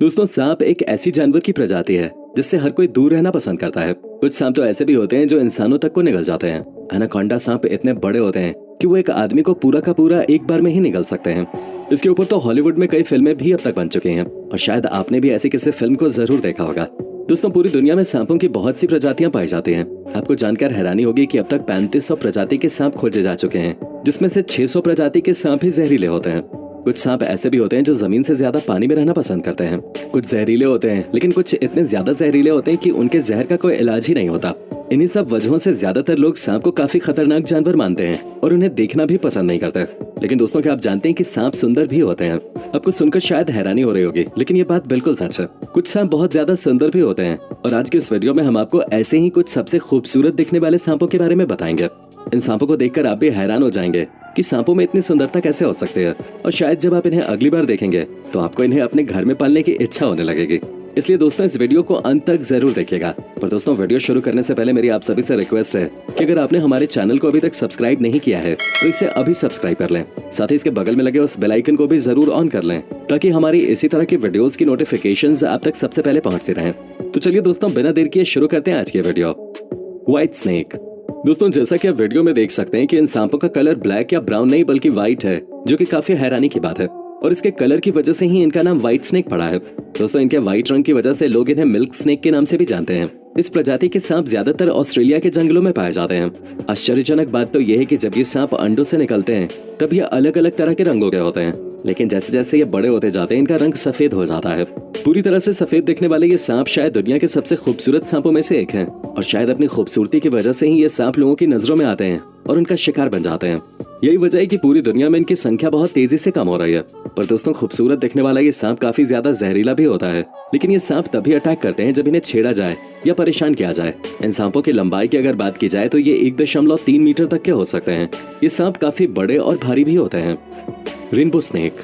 दोस्तों, सांप एक ऐसी जानवर की प्रजाति है जिससे हर कोई दूर रहना पसंद करता है। कुछ सांप तो ऐसे भी होते हैं जो इंसानों तक को निगल जाते हैं। एनाकोंडा सांप इतने बड़े होते हैं कि वो एक आदमी को पूरा का पूरा एक बार में ही निगल सकते हैं। इसके ऊपर तो हॉलीवुड में कई फिल्में भी अब तक बन चुकी हैं और शायद आपने भी ऐसी किसी फिल्म को जरूर देखा होगा। दोस्तों, पूरी दुनिया में सांपों की बहुत सी प्रजातियां पाई जाती हैं। आपको जानकर हैरानी होगी कि अब तक 3500 प्रजाति के सांप खोजे जा चुके हैं, जिसमें से 600 प्रजाति के सांप ही जहरीले होते हैं। कुछ सांप ऐसे भी होते हैं जो जमीन से ज्यादा पानी में रहना पसंद करते हैं। कुछ जहरीले होते हैं, लेकिन कुछ इतने ज्यादा जहरीले होते हैं कि उनके जहर का कोई इलाज ही नहीं होता। इन्हीं सब वजहों से ज्यादातर लोग सांप को काफी खतरनाक जानवर मानते हैं और उन्हें देखना भी पसंद नहीं करते। लेकिन दोस्तों, क्या आप जानते हैं कि सांप सुंदर भी होते हैं? आपको सुनकर शायद हैरानी हो रही होगी, लेकिन ये बात बिल्कुल सच है। कुछ सांप बहुत ज्यादा सुंदर भी होते हैं और आज के इस वीडियो में हम आपको ऐसे ही कुछ सबसे खूबसूरत दिखने वाले सांपों के बारे में बताएंगे। इन सांपों को देखकर आप भी हैरान हो जाएंगे कि सांपों में इतनी सुंदरता कैसे हो सकती है, और शायद जब आप इन्हें अगली बार देखेंगे तो आपको इन्हें अपने घर में पालने की इच्छा होने लगेगी। इसलिए दोस्तों, इस वीडियो को अंत तक जरूर देखिएगा। पर दोस्तों, वीडियो शुरू करने से पहले मेरी आप सभी से रिक्वेस्ट है कि अगर आपने हमारे चैनल को अभी तक सब्सक्राइब नहीं किया है तो इसे अभी सब्सक्राइब कर लें। साथ ही इसके बगल में लगे उस बेल आइकन को भी जरूर ऑन कर लें ताकि हमारी इसी तरह की वीडियोस की नोटिफिकेशंस आप तक सबसे पहले पहुंचती रहें। तो चलिए दोस्तों, बिना देर किए शुरू करते हैं आज की वीडियो। White snake. दोस्तों, जैसा कि आप वीडियो में देख सकते हैं कि इन सांपों का कलर ब्लैक या ब्राउन नहीं बल्कि व्हाइट है, जो कि काफी हैरानी की बात है। और इसके कलर की वजह से ही इनका नाम व्हाइट स्नेक पड़ा है। दोस्तों, इनके व्हाइट रंग की वजह से लोग इन्हें मिल्क स्नेक के नाम से भी जानते हैं। इस प्रजाति के सांप ज्यादातर ऑस्ट्रेलिया के जंगलों में पाए जाते हैं। आश्चर्यजनक बात तो यह है कि जब ये सांप अंडों से निकलते हैं तब ये अलग अलग तरह के रंगों के होते हैं, लेकिन जैसे जैसे ये बड़े होते जाते हैं इनका रंग सफेद हो जाता है। पूरी तरह से सफेद दिखने वाले ये सांप शायद दुनिया के सबसे खूबसूरत सांपों में से एक है और शायद अपनी खूबसूरती की वजह से ही ये सांप लोगों की नजरों में आते हैं और उनका शिकार बन जाते हैं। यही वजह है कि पूरी दुनिया में इनकी संख्या बहुत तेजी से कम हो रही है। पर दोस्तों, खूबसूरत दिखने वाला ये सांप काफी ज्यादा जहरीला भी होता है, लेकिन ये सांप तभी अटैक करते हैं जब इन्हें छेड़ा जाए या परेशान किया जाए। इन सांपों की लंबाई की अगर बात की जाए तो ये 1.3 मीटर तक के हो सकते हैं। ये सांप काफी बड़े और भारी भी होते हैं। Rainbow snake.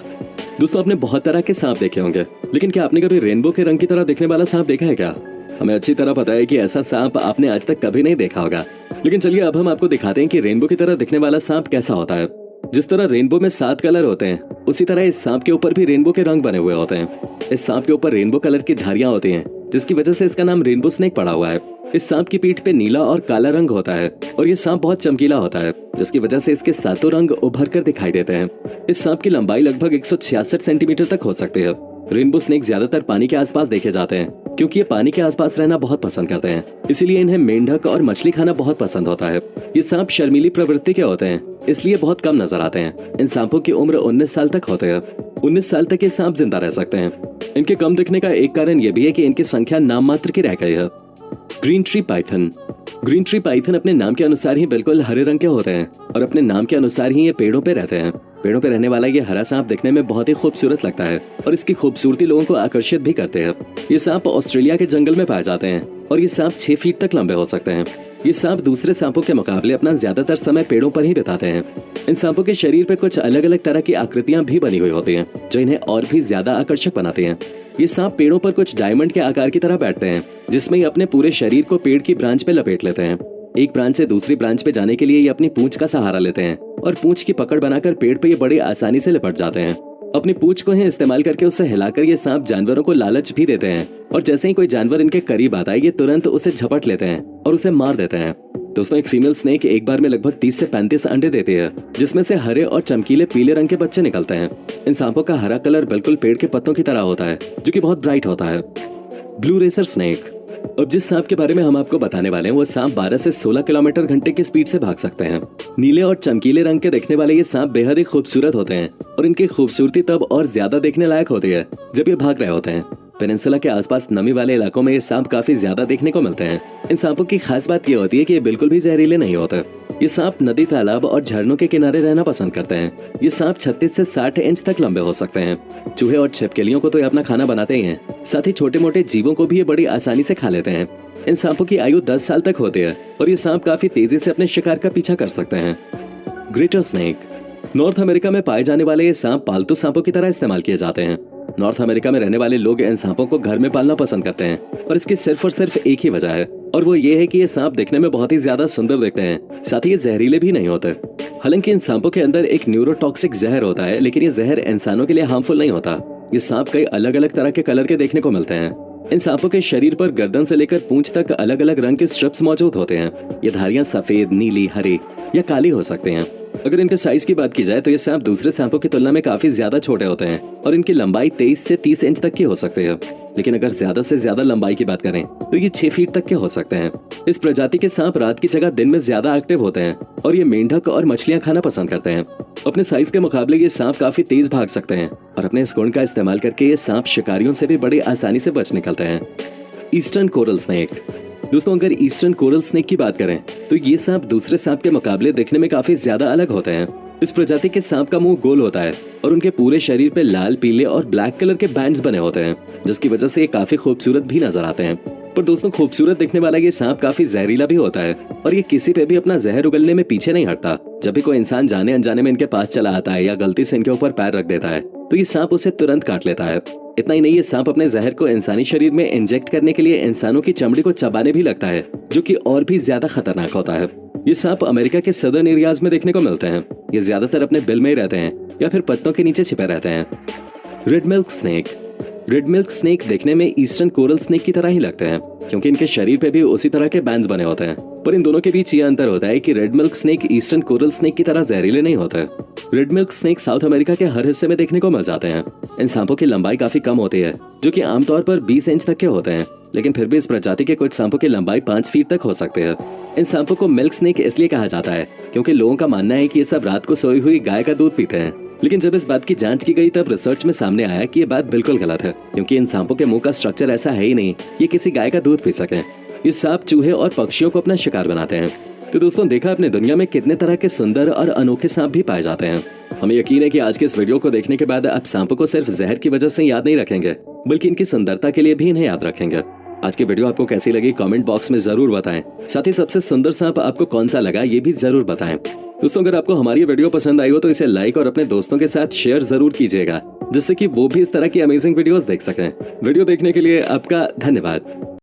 दोस्तों, आपने बहुत तरह के सांप देखे होंगे, लेकिन क्या आपने कभी रेनबो के रंग की तरह दिखने वाला सांप देखा है क्या? हमें अच्छी तरह पता है कि ऐसा सांप आपने आज तक कभी नहीं देखा होगा, लेकिन चलिए अब हम आपको दिखाते हैं कि रेनबो की तरह दिखने वाला सांप कैसा होता है। जिस तरह रेनबो में 7 कलर होते हैं, उसी तरह इस सांप के ऊपर भी रेनबो के रंग बने हुए होते हैं। इस सांप के ऊपर रेनबो कलर की धारियां होती हैं, जिसकी वजह से इसका नाम रेनबो स्नेक पड़ा हुआ है। इस सांप की पीठ पे नीला और काला रंग होता है और ये सांप बहुत चमकीला होता है, जिसकी वजह से इसके सातों रंग उभर कर दिखाई देते हैं। इस सांप की लंबाई लगभग 166 सेंटीमीटर तक हो सकती है। रेनबो स्नेक ज्यादातर पानी के आसपास देखे जाते हैं क्योंकि ये पानी के आसपास रहना बहुत पसंद करते हैं, इसीलिए इन्हें मेंढक और मछली खाना बहुत पसंद होता है। ये सांप शर्मीली प्रवृत्ति के होते हैं, इसलिए बहुत कम नजर आते हैं। इन सांपों की उम्र 19 साल तक होते हैं। 19 साल तक ये सांप जिंदा रह सकते हैं। इनके कम दिखने का एक कारण ये भी है कि इनकी संख्या नाम मात्र की रह गई है। Green tree Python. Green tree Python अपने नाम के अनुसार ही बिल्कुल हरे रंग के होते हैं और अपने नाम के अनुसार ही ये पेड़ों पे रहते हैं। पेड़ों पे रहने वाला ये हरा सांप दिखने में बहुत ही खूबसूरत लगता है और इसकी खूबसूरती लोगों को आकर्षित भी करते हैं। ये सांप ऑस्ट्रेलिया के जंगल में पाए जाते हैं और ये सांप 6 फीट तक लंबे हो सकते हैं। ये सांप दूसरे सांपों के मुकाबले अपना ज्यादातर समय पेड़ों पर ही बिताते हैं। इन सांपों के शरीर पे कुछ अलग अलग तरह की आकृतियां भी बनी हुई होती हैं, जो इन्हें और भी ज्यादा आकर्षक बनाती हैं। ये सांप पेड़ों पर कुछ डायमंड के आकार की तरह बैठते हैं, जिसमें ये अपने पूरे शरीर को पेड़ की ब्रांच पे लपेट लेते हैं। एक ब्रांच से दूसरी ब्रांच पे जाने के लिए ये अपनी पूंछ का सहारा लेते हैं और पूंछ की पकड़ बनाकर पेड़ पे ये बड़ी आसानी से लिपट जाते हैं। अपनी पूंछ को ही इस्तेमाल करके उसे हिलाकर ये सांप जानवरों को लालच भी देते हैं और जैसे ही कोई जानवर इनके करीब आता है ये तुरंत उसे झपट लेते हैं और उसे मार देते हैं। दोस्तों, एक फीमेल स्नेक एक बार में लगभग 30 से 35 अंडे देती है, जिसमें से हरे और चमकीले पीले रंग के बच्चे निकलते हैं। इन सांपों का हरा कलर बिल्कुल पेड़ के पत्तों की तरह होता है, जो कि बहुत ब्राइट होता है। Blue racer snake. अब जिस सांप के बारे में हम आपको बताने वाले हैं वो सांप 12 से 16 किलोमीटर घंटे की स्पीड से भाग सकते हैं। नीले और चमकीले रंग के दिखने वाले ये सांप बेहद ही खूबसूरत होते हैं और इनकी खूबसूरती तब और ज्यादा देखने लायक होती है जब ये भाग रहे होते हैं। पेनिनसुला के आसपास नमी वाले इलाकों में ये सांप काफी ज्यादा देखने को मिलते हैं। इन सांपों की खास बात ये होती है कि ये बिल्कुल भी जहरीले नहीं होते। ये सांप नदी, तालाब और झरनों के किनारे रहना पसंद करते हैं। ये सांप 36 से 60 इंच तक लंबे हो सकते हैं। चूहे और छिपकलियों को तो ये अपना खाना बनाते ही हैं, साथ ही छोटे मोटे जीवों को भी ये बड़ी आसानी से खा लेते हैं। इन सांपों की आयु 10 साल तक होती है और ये सांप काफी तेजी से अपने शिकार का पीछा कर सकते हैं। Greater snake. नॉर्थ अमेरिका में पाए जाने वाले ये सांप पालतू सांपों की तरह इस्तेमाल किए जाते हैं। नॉर्थ अमेरिका में रहने वाले लोग इन सांपों को घर में पालना पसंद करते हैं और इसकी सिर्फ और सिर्फ एक ही वजह है, और वो ये है कि ये सांप दिखने में बहुत ही ज्यादा सुंदर दिखते हैं, साथ ही ये जहरीले भी नहीं होते। हालांकि इन सांपों के अंदर एक न्यूरोटॉक्सिक जहर होता है, लेकिन ये जहर इंसानों के लिए हार्मफुल नहीं होता। ये सांप कई अलग अलग तरह के कलर के देखने को मिलते हैं। इन सांपों के शरीर पर गर्दन से लेकर पूंछ तक अलग अलग रंग के स्ट्रिप्स मौजूद होते हैं। ये धारियां सफेद, नीली, हरे या काली हो सकते हैं। अगर इनके साइज की बात की जाए तो ये सांप दूसरे सांपों की तुलना में काफी ज्यादा छोटे होते हैं और इनकी लंबाई 23 से 30 इंच तक की हो सकती है। लेकिन अगर ज्यादा से ज्यादा लंबाई की बात करें तो ये 6 फीट तक के हो सकते हैं। इस प्रजाति के सांप रात की जगह दिन में ज्यादा एक्टिव होते हैं और ये मेंढक और मछलियां खाना पसंद करते हैं। अपने साइज के मुकाबले ये सांप काफी तेज भाग सकते हैं और अपने इस गुण का इस्तेमाल करके ये सांप शिकारियों से भी बड़ी आसानी से बच निकलते हैं। Eastern coral snake. दोस्तों, अगर ईस्टर्न कोरल स्नेक की बात करें तो ये सांप दूसरे सांप के मुकाबले दिखने में काफी ज्यादा अलग होते हैं। इस प्रजाति के सांप का मुंह गोल होता है और उनके पूरे शरीर पे लाल, पीले और ब्लैक कलर के बैंड्स बने होते हैं, जिसकी वजह से ये काफी खूबसूरत भी नजर आते हैं। पर दोस्तों, खूबसूरत दिखने वाला ये सांप काफी जहरीला भी होता है और ये किसी पे भी अपना जहर उगलने में पीछे नहीं हटता। जब भी कोई इंसान जाने अनजाने में इनके पास चला आता है या गलती से इनके ऊपर पैर रख देता है तो ये सांप उसे तुरंत काट लेता है। इतना ही नहीं, ये सांप अपने जहर को इंसानी शरीर में इंजेक्ट करने के लिए इंसानों की चमड़ी को चबाने भी लगता है, जो कि और भी ज्यादा खतरनाक होता है। ये सांप अमेरिका के सदर्न एरियाज में देखने को मिलते हैं। ये ज्यादातर अपने बिल में ही रहते हैं या फिर पत्तों के नीचे छिपे रहते हैं। Red milk snake. Red milk snake देखने में ईस्टर्न कोरल स्नेक की तरह ही लगते हैं, क्योंकि इनके शरीर पे भी उसी तरह के बैंड्स बने होते हैं। पर इन दोनों के बीच ये अंतर होता है कि red milk snake eastern coral snake की तरह जहरीले नहीं होते। Red milk snake south America के हर हिस्से में देखने को मिल जाते हैं। इन सांपों की लंबाई काफी कम होती है, जो कि आमतौर पर 20 इंच तक के होते हैं, लेकिन फिर भी इस प्रजाति के कुछ सांपों की लंबाई 5 फीट तक हो सकते हैं। इन सांपों को मिल्क स्नेक इसलिए कहा जाता है क्योंकि लोगों का मानना है कि ये सब रात को सोई हुई गाय का दूध पीते हैं। लेकिन जब इस बात की जांच की गई तब रिसर्च में सामने आया कि ये बात बिल्कुल गलत है, क्योंकि इन सांपों के मुंह का स्ट्रक्चर ऐसा है ही नहीं ये किसी गाय का दूध पी सके। ये सांप चूहे और पक्षियों को अपना शिकार बनाते हैं। तो दोस्तों, देखा अपने दुनिया में कितने तरह के सुंदर और अनोखे सांप भी पाए जाते हैं। हमें यकीन है कि आज के इस वीडियो को देखने के बाद आप सांपों को सिर्फ जहर की वजह से याद नहीं रखेंगे, बल्कि इनकी सुंदरता के लिए भी इन्हें याद रखेंगे। आज की वीडियो आपको कैसी लगी कमेंट बॉक्स में जरूर बताएं। साथ ही सबसे सुंदर सांप आपको कौन सा लगा ये भी जरूर बताएं। दोस्तों, अगर आपको हमारी ये वीडियो पसंद आई हो तो इसे लाइक और अपने दोस्तों के साथ शेयर जरूर कीजिएगा, जिससे कि वो भी इस तरह की अमेजिंग वीडियोस देख सकें। वीडियो देखने के लिए आपका धन्यवाद।